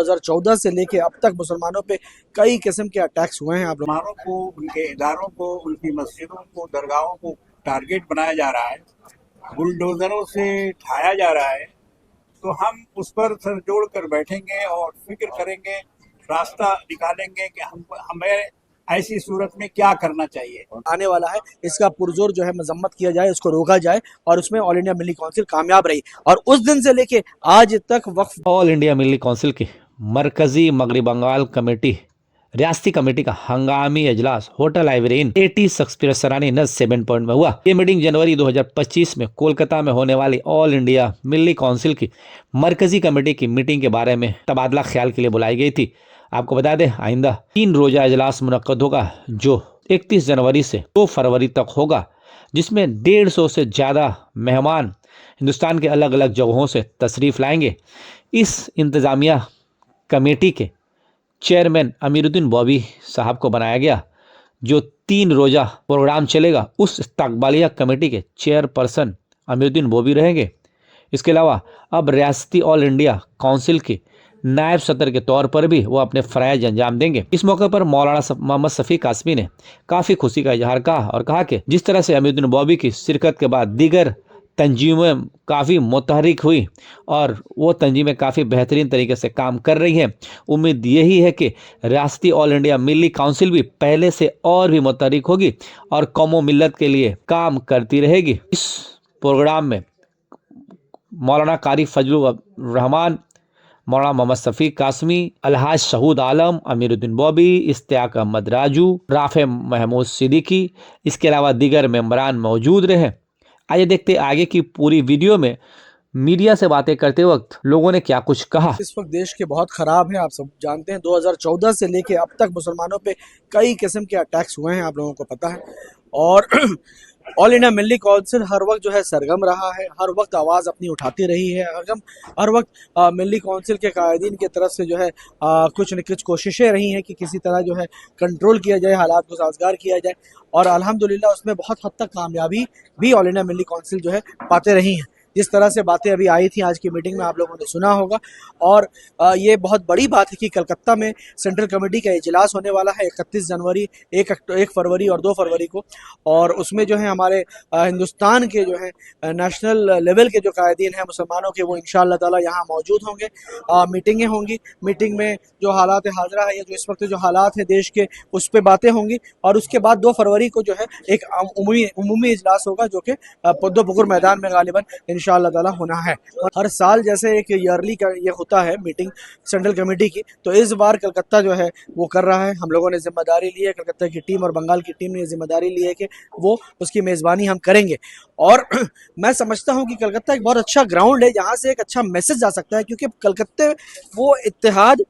2014 से लेके अब तक मुसलमानों पे कई किस्म के अटैक्स हुए हैं। आप लोग मुसलमानों को, उनके इदारों को, उनकी मस्जिदों को, दरगाहों को टारगेट बनाया जा रहा है, बुलडोजरों से ढाया जा रहा है। तो हम उस पर सर जोड़ कर बैठेंगे और फिक्र करेंगे, रास्ता निकालेंगे कि हमें ऐसी सूरत में क्या करना चाहिए। आने वाला है, इसका पुरजोर जो है मजम्मत किया जाए, उसको रोका जाए और उसमें ऑल इंडिया मिली काउंसिल कामयाब रही। और उस दिन से लेके आज तक वक्फ ऑल इंडिया मिली काउंसिल की मरकजी मगरबी बंगाल कमेटी रियासती कमेटी का हंगामी अजलास होटल आइवरीन 80 शेक्सपियर सरानी नज 7 पॉइंट में हुआ। ये मीटिंग जनवरी 2025 में कोलकाता में होने वाली ऑल इंडिया मिली काउंसिल की मरकजी कमेटी की मीटिंग के बारे में तबादला ख्याल के लिए बुलाई गई थी। आपको बता दें, आइंदा 3 रोजा अजलास मुनक्कद होगा जो 31 जनवरी से 2 फरवरी तक होगा, जिसमें 150 से ज़्यादा मेहमान हिंदुस्तान के अलग अलग जगहों से तशरीफ़ लाएंगे। इस इंतज़ामिया कमेटी के चेयरमैन अमीरुद्दीन बॉबी साहब को बनाया गया, जो 3 रोज़ा प्रोग्राम चलेगा। उस इस्तकबालिया कमेटी के चेयरपर्सन अमीरुद्दीन बॉबी रहेंगे। इसके अलावा अब रियासती ऑल इंडिया काउंसिल के नायब सदर के तौर पर भी वो अपने फ़राइज़ अंजाम देंगे। इस मौके पर मौलाना मोहम्मद शफी कासमी ने काफ़ी खुशी का इजहार कहा और कहा कि जिस तरह से अमीरुद्दीन बॉबी की शिरकत के बाद दीगर तंजीमें काफ़ी मुतहरिक हुई और वो तंजीमें काफ़ी बेहतरीन तरीके से काम कर रही हैं, उम्मीद यही है कि रियासती ऑल इंडिया मिली काउंसिल भी पहले से और भी मुतहरिक होगी और कौम मिल्लत के लिए काम करती रहेगी। इस प्रोग्राम में मौलाना कारी फजलुर रहमान, मौलाना मोहम्मद शफी कासमी, अलहाज शहूद आलम, अमीरुद्दीन बॉबी, इस्तियाक अहमद राजू, राफे महमूद सिद्दीकी, इसके अलावा दीगर मेंबरान मौजूद रहे। आइए देखते आगे की पूरी वीडियो में मीडिया से बातें करते वक्त लोगों ने क्या कुछ कहा। इस वक्त देश के बहुत खराब है, आप सब जानते हैं। 2014 से लेके अब तक मुसलमानों पे कई किस्म के अटैक्स हुए हैं, आप लोगों को पता है। और ऑल इंडिया मिली काउंसिल हर वक्त जो है सरगम रहा है, हर वक्त आवाज़ अपनी उठाती रही है। हर वक्त मिली काउंसिल के कायदीन की तरफ से जो है कुछ न कुछ कोशिशें रही हैं कि किसी तरह जो है कंट्रोल किया जाए, हालात को साजगार किया जाए। और अल्हम्दुलिल्लाह उसमें बहुत हद तक कामयाबी भी ऑल इंडिया मिली काउंसिल जो है पाते रही हैं। जिस तरह से बातें अभी आई थी आज की मीटिंग में, आप लोगों ने सुना होगा। और ये बहुत बड़ी बात है कि कलकत्ता में सेंट्रल कमेटी का इजलास होने वाला है 31 जनवरी, 1 फरवरी और 2 फरवरी को। और उसमें जो है हमारे हिंदुस्तान के जो है नेशनल लेवल के जो कायदीन हैं मुसलमानों के, वो इंशाअल्लाह ताला यहाँ मौजूद होंगे। मीटिंगें होंगी, मीटिंग में जो हालात हाजरा है या जो इस वक्त जो हालात है देश के, उस पर बातें होंगी। और उसके बाद 2 फरवरी को जो है एक उमूमी इजलास होगा जो कि पद्दो पुकुर मैदान में गालिबन इंशाअल्लाह ताला होना है। और हर साल जैसे एक ईयरली का ये होता है मीटिंग सेंट्रल कमेटी की, तो इस बार कलकत्ता जो है वो कर रहा है। हम लोगों ने जिम्मेदारी ली है, कलकत्ता की टीम और बंगाल की टीम ने जिम्मेदारी ली है कि वो उसकी मेज़बानी हम करेंगे। और मैं समझता हूँ कि कलकत्ता एक बहुत अच्छा ग्राउंड है, जहाँ से एक अच्छा मैसेज जा सकता है, क्योंकि कलकत्ते वो इत्तेहाद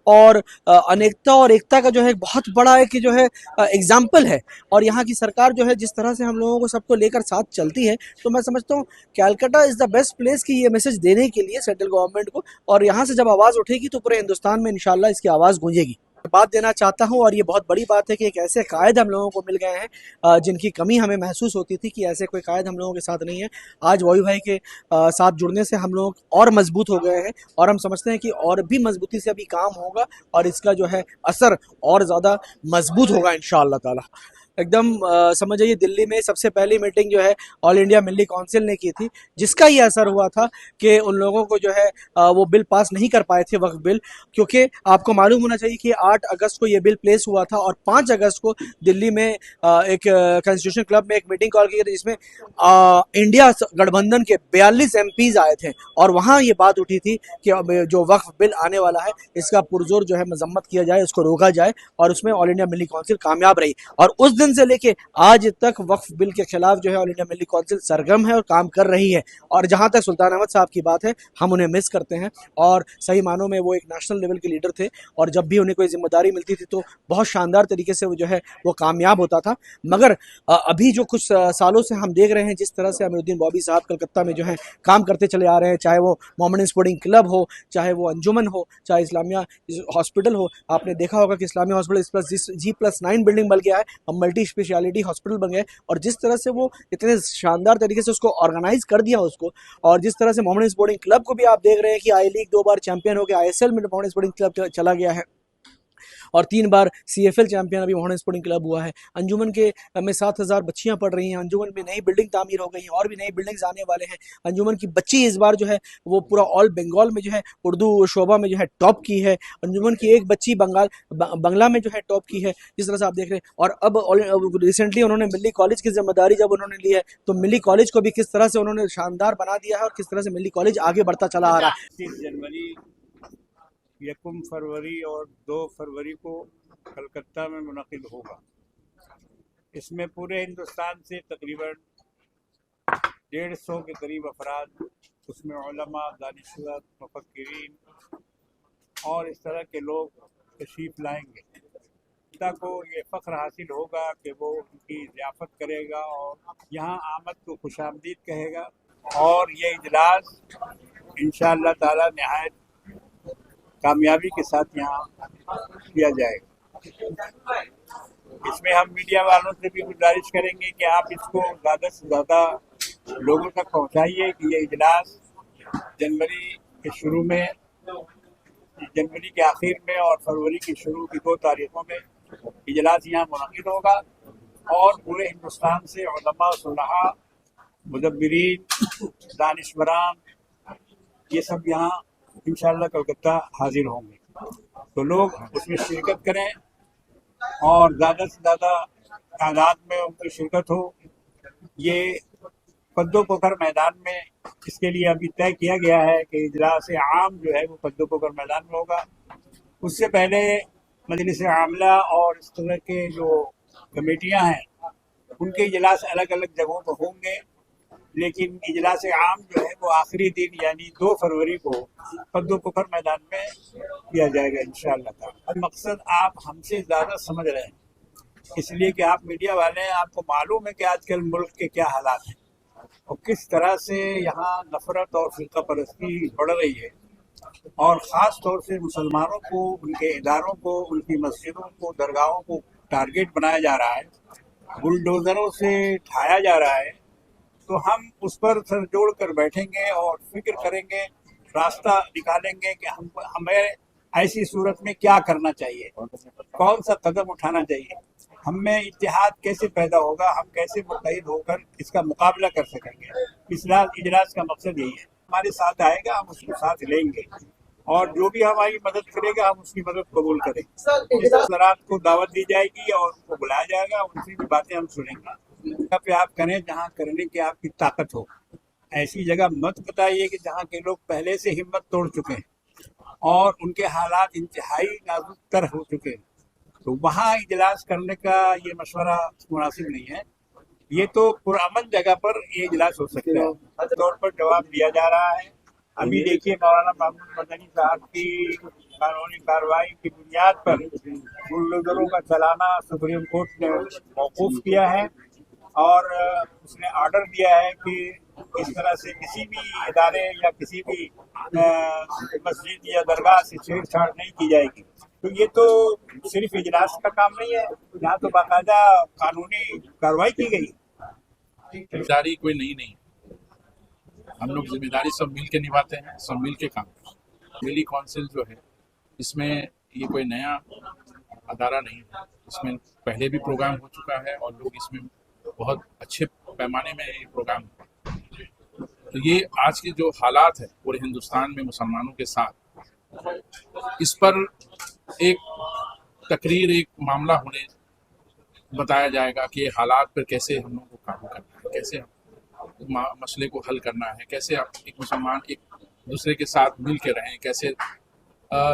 और अनेकता और एकता का जो है बहुत बड़ा है कि जो है एग्जाम्पल है। और यहाँ की सरकार जो है जिस तरह से हम लोगों को सबको लेकर साथ चलती है, तो मैं समझता हूँ Calcutta is the best place कि ये मैसेज देने के लिए सेंट्रल गवर्नमेंट को। और यहाँ से जब आवाज़ उठेगी तो पूरे हिंदुस्तान में इंशाल्लाह इसकी आवाज़ गूंजेगी। बात देना चाहता हूँ, और ये बहुत बड़ी बात है कि एक ऐसे कायद हम लोगों को मिल गए हैं जिनकी कमी हमें महसूस होती थी कि ऐसे कोई कायद हम लोगों के साथ नहीं है। आज वॉयू भाई के साथ जुड़ने से हम लोग और मजबूत हो गए हैं, और हम समझते हैं कि और भी मजबूती से अभी काम होगा और इसका जो है असर और ज़्यादा मजबूत होगा इंशाअल्लाह ताला। एकदम समझ जाइए, दिल्ली में सबसे पहली मीटिंग जो है ऑल इंडिया मिली काउंसिल ने की थी, जिसका ये असर हुआ था कि उन लोगों को जो है वो बिल पास नहीं कर पाए थे, वक्फ बिल। क्योंकि आपको मालूम होना चाहिए कि 8 अगस्त को ये बिल प्लेस हुआ था और 5 अगस्त को दिल्ली में एक कॉन्स्टिट्यूशन क्लब में एक मीटिंग कॉल की थी, जिसमें इंडिया गठबंधन के 42 एमपीज आए थे। और वहाँ ये बात उठी थी कि जो वक्फ बिल आने वाला है इसका पुरजोर जो है मजम्मत किया जाए, उसको रोका जाए। और उसमें ऑल इंडिया मिली काउंसिल कामयाब रही। और उस दिन से लेके आज तक वक्फ बिल के खिलाफ जो है ऑल इंडिया मिली काउंसिल सरगर्म है और काम कर रही है। और जहां तक सुल्तान अहमद साहब की बात है, हम उन्हें मिस करते हैं। और सही मानों में वो एक नेशनल लेवल के लीडर थे, और जब भी उन्हें कोई जिम्मेदारी मिलती थी तो बहुत शानदार तरीके से वो जो है वो कामयाब होता था। मगर अभी जो कुछ सालों से हम देख रहे हैं जिस तरह से अमीरुद्दीन बॉबी साहब कलकत्ता में जो है काम करते चले आ रहे हैं, चाहे वो मोहम्मडन स्पोर्टिंग क्लब हो, चाहे वो अंजुमन हो, चाहे इस्लामिया हॉस्पिटल हो। आपने देखा होगा कि इस्लामिया हॉस्पिटल G+9 बिल्डिंग बन गया है। हम मल्टी स्पेशलिटी हॉस्पिटल बन गया है। और जिस तरह से वो इतने शानदार तरीके से उसको ऑर्गेनाइज कर दिया उसको, और जिस तरह से मोहम्मडन स्पोर्टिंग क्लब को भी आप देख रहे हैं कि आई लीग 2 बार चैंपियन हो गया, ISL में मोहम्मडन स्पोर्टिंग क्लब चला गया है, और 3 बार CFL चैंपियन अभी मोहम्मडन स्पोर्टिंग क्लब हुआ है। अंजुमन के में 7,000 बच्चियां पढ़ रही हैं, अंजुमन में नई बिल्डिंग तामीर हो गई है और भी नई बिल्डिंग्स आने वाले हैं। अंजुमन की बच्ची इस बार जो है वो पूरा ऑल बंगाल में जो है उर्दू शोबा में जो है टॉप की है। अंजुमन की एक बच्ची बंगला में जो है टॉप की है, जिस तरह से आप देख रहे हैं। और अब रिसेंटली उन्होंने मिली कॉलेज की जिम्मेदारी जब उन्होंने ली है, तो मिली कॉलेज को भी किस तरह से उन्होंने शानदार बना दिया है और किस तरह से मिली कॉलेज आगे बढ़ता चला आ रहा है। 30 जनवरी, 1 फरवरी और 2 फरवरी को कलकत्ता में मुनक़िद होगा। इसमें पूरे हिंदुस्तान से तकरीबन 150 के करीब अफराद, उसमें उलमा, दानिशवर, मुफक्किरीन और इस तरह के लोग तशरीफ़ लाएंगे। जनता को ये फ़ख्र हासिल होगा कि वो उनकी ज़ियाफ़त करेगा और यहाँ आमद को खुशामदीद कहेगा। और ये इजलास इंशाअल्लाह ताला निहायत कामयाबी के साथ यहाँ किया जाएगा। इसमें हम मीडिया वालों से भी गुजारिश करेंगे कि आप इसको ज़्यादा से ज़्यादा लोगों तक पहुँचाइए कि ये इजलास जनवरी के शुरू में, जनवरी के आखिर में और फरवरी की शुरू की 2 तारीखों में इजलास यहाँ मुनक़िद होगा। और पूरे हिंदुस्तान से उलमा, सुलहा, मुदब्बिरीन, दानिशवरान, ये सब यहाँ इंशाअल्लाह कलकत्ता हाजिर होंगे। तो लोग उसमें शिरकत करें और ज़्यादा से ज़्यादा तादाद में उनकी शिरकत हो। ये पद्दो पोखर मैदान में, इसके लिए अभी तय किया गया है कि इजलास आम जो है वो पद्दो पोखर मैदान में होगा। उससे पहले मजलिस आमला और इस तरह के जो कमेटियां हैं उनके इजलास अलग अलग जगहों पर होंगे, लेकिन इजलास आम जो है वो आखिरी दिन यानी 2 फरवरी को पद्दो पोखर मैदान में किया जाएगा इंशाअल्लाह ताला। मकसद आप हमसे ज़्यादा समझ रहे हैं, इसलिए कि आप मीडिया वाले हैं, आपको मालूम है कि आजकल मुल्क के क्या हालात हैं और किस तरह से यहाँ नफरत और फिरका परस्ती बढ़ रही है। और ख़ास तौर से मुसलमानों को, उनके इदारों को, उनकी मस्जिदों को, दरगाहों को टारगेट बनाया जा रहा है, बुलडोज़रों से ढाया जा रहा है। तो हम उस पर सर जोड़ कर बैठेंगे और फिक्र करेंगे, रास्ता निकालेंगे कि हमें ऐसी सूरत में क्या करना चाहिए, कौन सा कदम उठाना चाहिए, हम में इत्तेहाद कैसे पैदा होगा, हम कैसे मुत्तहिद होकर इसका मुकाबला कर सकेंगे। इजलास का मकसद यही है। हमारे साथ आएगा, हम उसको साथ लेंगे और जो भी हमारी मदद करेगा हम उसकी मदद कबूल करेंगे। इस ज़रात को दावत दी जाएगी और उनको बुलाया जाएगा, उनकी भी बातें हम सुनेंगे। जगह पे आप करें जहाँ करने की आपकी ताकत हो, ऐसी जगह मत बताइए कि जहाँ के लोग पहले से हिम्मत तोड़ चुके हैं और उनके हालात इंतहाई नाजुक तर हो चुके हैं। तो वहाँ इजलास करने का ये मशवरा मुनासिब नहीं है। ये तो पुरअमन जगह पर ये इजलास हो सकता है। हर तौर पर जवाब दिया जा रहा है। अभी देखिए मौलाना महमूद मदनी साहब की कानूनी कार्रवाई की बुनियाद पर बुलडोजरों का चलाना सुप्रीम कोर्ट ने मौकूफ किया है और उसने ऑर्डर दिया है कि इस तरह से किसी भी इदारे या किसी भी मस्जिद या दरगाह से छेड़छाड़ नहीं की जाएगी। तो ये तो सिर्फ इजलास का काम नहीं है, यहाँ तो बाकायदा कानूनी कार्रवाई की गई। जिम्मेदारी कोई नहीं, हम लोग जिम्मेदारी सब मिल के निभाते हैं, सब मिल के काम करते हैं। मिली काउंसिल जो है इसमें ये कोई नया अदारा नहीं है, इसमें पहले भी प्रोग्राम हो चुका है और लोग इसमें बहुत अच्छे पैमाने में ये प्रोग्राम हुआ। तो ये आज के जो हालात है पूरे हिंदुस्तान में मुसलमानों के साथ, इस पर एक तकरीर, एक मामला होने बताया जाएगा कि हालात पर कैसे हम लोगों को काबू करना है, कैसे हम मसले को हल करना है, कैसे आप एक मुसलमान एक दूसरे के साथ मिल के रहें, कैसे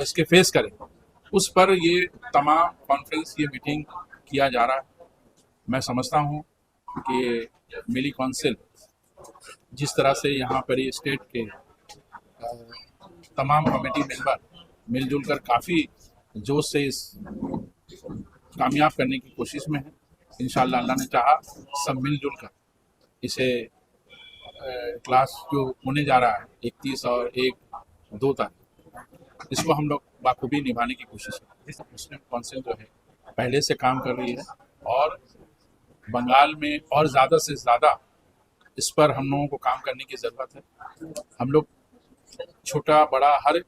इसके फेस करें। उस पर ये तमाम कॉन्फ्रेंस, ये मीटिंग किया जा रहा है। मैं समझता हूँ कि मिली काउंसिल जिस तरह से यहाँ पर ये स्टेट के तमाम कमेटी मेंबर मिलजुल कर काफ़ी जोश से इस कामयाब करने की कोशिश में है। इंशाअल्लाह अल्लाह ने चाहा सब मिलजुल कर इसे क्लास जो होने जा रहा है 31 और 1-2 तारीख, इसको हम लोग बाखूबी निभाने की कोशिश करें। मुस्लिम काउंसिल जो है पहले से काम कर रही है और बंगाल में और ज़्यादा से ज़्यादा इस पर हम लोगों को काम करने की ज़रूरत है। हम लोग छोटा बड़ा हर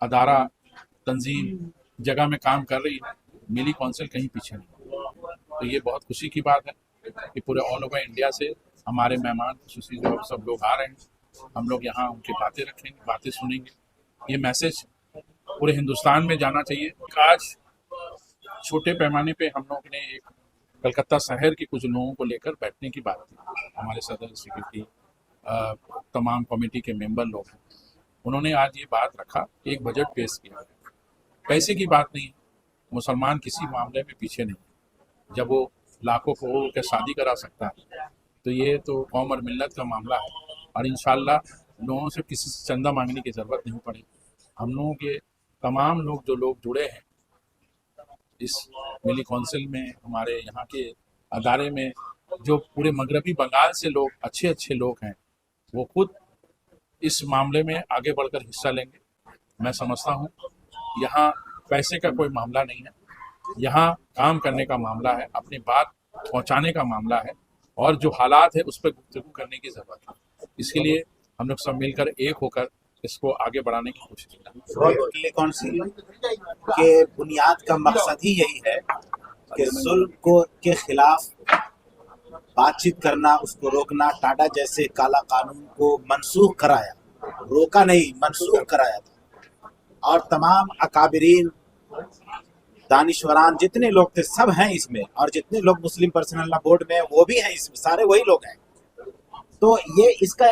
अदारा तंजीम जगह में काम कर रही है, मिली कौंसिल कहीं पीछे नहीं। तो ये बहुत खुशी की बात है कि पूरे ऑल ओवर इंडिया से हमारे मेहमान खुशी जो सब लोग आ रहे हैं। हम लोग यहाँ उनकी बातें रखेंगे, बातें सुनेंगे। ये मैसेज पूरे हिंदुस्तान में जाना चाहिए। आज छोटे पैमाने पे हम लोग ने एक कलकत्ता शहर के कुछ लोगों को लेकर बैठने की बात की। हमारे सदर सेक्रेटरी, तमाम कमेटी के मेंबर लोग हैं, उन्होंने आज ये बात रखा, एक बजट पेश किया। पैसे की बात नहीं, मुसलमान किसी मामले में पीछे नहीं। जब वो लाखों करोड़ के शादी करा सकता है तो ये तो कौम और मिल्लत का मामला है। और इंशाल्लाह लोगों से किसी से चंदा मांगने की ज़रूरत नहीं पड़ी। हम लोगों के तमाम लोग जो लोग जुड़े हैं इस मिली कौंसिल में, हमारे यहाँ के अदारे में, जो पूरे मगरबी बंगाल से लोग अच्छे अच्छे लोग हैं, वो खुद इस मामले में आगे बढ़कर हिस्सा लेंगे। मैं समझता हूँ यहाँ पैसे का कोई मामला नहीं है, यहाँ काम करने का मामला है, अपनी बात पहुँचाने का मामला है, और जो हालात है उस पर गुफ्तगू करने की ज़रूरत है। इसके लिए हम लोग सब मिलकर एक होकर इसको आगे बढ़ाने की कोशिश करें। मिली कौंसिल के बुनियाद का मकसद ही यही है कि जुल्म को के खिलाफ बातचीत करना, उसको रोकना। टाटा जैसे काला कानून को मनसूख कराया, रोका नहीं, मनसूख कराया था। और तमाम अकाबरीन, दानिश्वरान जितने लोग थे सब हैं इसमें, और जितने लोग मुस्लिम पर्सनल लॉ बोर्ड में वो भी हैं इसमें, सारे वही लोग हैं। तो ये इसका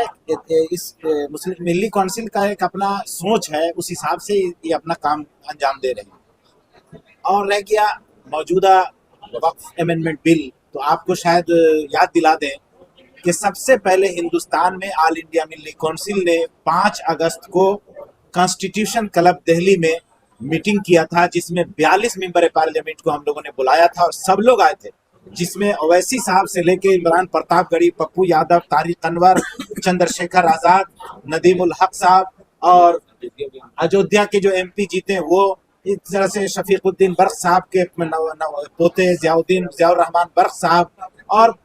इस मुस्लिम मिली कौंसिल का एक अपना सोच है, उस हिसाब से ये अपना काम अंजाम दे रहे हैं। और रह गया मौजूदा वक्फ अमेंडमेंट बिल, तो आपको शायद याद दिला दें कि सबसे पहले हिंदुस्तान में ऑल इंडिया मिली कौंसिल ने 5 अगस्त को कॉन्स्टिट्यूशन क्लब दिल्ली में मीटिंग किया था, जिसमें 42 मेंबर पार्लियामेंट को हम लोगों ने बुलाया था और सब लोग आए थे, जिसमें ओवैसी साहब से लेके इमरान प्रतापगढ़ी, पप्पू यादव, तारिक अनवर, चंद्रशेखर आजाद, नदीम उल हक साहब, और अयोध्या के जो एमपी जीते वो इस तरह से शफीकुद्दीन बर्क साहब के पोते जियाउर रहमान बर्क साहब, और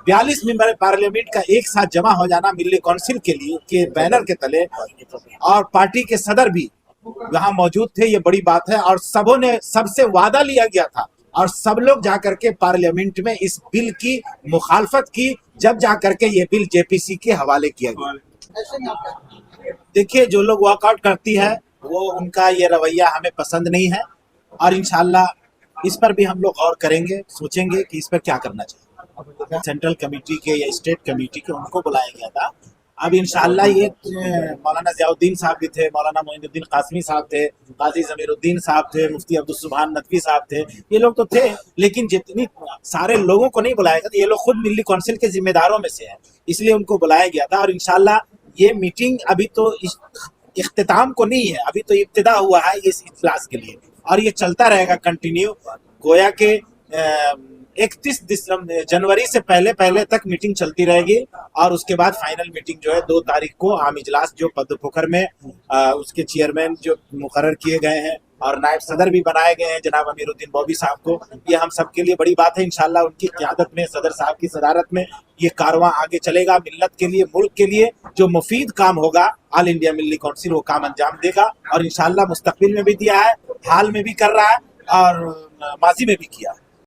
42 मेंबर पार्लियामेंट का एक साथ जमा हो जाना मिली कौंसिल के लिए के बैनर के तले, और पार्टी के सदर भी वहाँ मौजूद थे, ये बड़ी बात है। और सबों ने सबसे वादा लिया गया था और सब लोग जाकर के पार्लियामेंट में इस बिल की मुखालफत की, जब जाकर के ये बिल जेपीसी के हवाले किया गया। देखिए, जो लोग वॉकआउट करती है वो उनका ये रवैया हमें पसंद नहीं है, और इंशाल्लाह इस पर भी हम लोग गौर करेंगे, सोचेंगे कि इस पर क्या करना चाहिए। सेंट्रल कमेटी के या स्टेट कमेटी के उनको बुलाया गया था। अब इंशाल्लाह ये मौलाना जियाउद्दीन साहब भी थे, मौलाना मोइनुद्दीन कासमी साहब थे, काजी ज़मीरुद्दीन साहब थे, मुफ्ती अब्दुल सुभान नदवी साहब थे, ये लोग तो थे, लेकिन जितनी सारे लोगों को नहीं बुलाया गया। ये लोग खुद मिली कौंसिल के जिम्मेदारों में से हैं, इसलिए उनको बुलाया गया था। और इंशाल्लाह ये मीटिंग अभी तो इख्तिताम को नहीं है, अभी तो इब्तिदा हुआ है इस इजलास के लिए, और ये चलता रहेगा कंटिन्यू। गोया के 31 जनवरी से पहले तक मीटिंग चलती रहेगी, और उसके बाद फाइनल मीटिंग जो है 2 तारीख को आम इजलास जो पद्म में उसके चेयरमैन जो मुकर्रर किए गए हैं और नायब सदर भी बनाए गए हैं जनाब अमीरुद्दीन बॉबी साहब को, ये हम सब के लिए बड़ी बात है। इंशाल्लाह उनकी क़यादत में, सदर साहब की सदारत में ये कारवां आगे चलेगा। मिल्लत के लिए, मुल्क के लिए जो मुफीद काम होगा ऑल इंडिया मिली कौंसिल वो काम अंजाम देगा, और इंशाल्लाह मुस्तकबिल में भी दिया है, हाल में भी कर रहा है और माजी में भी किया है।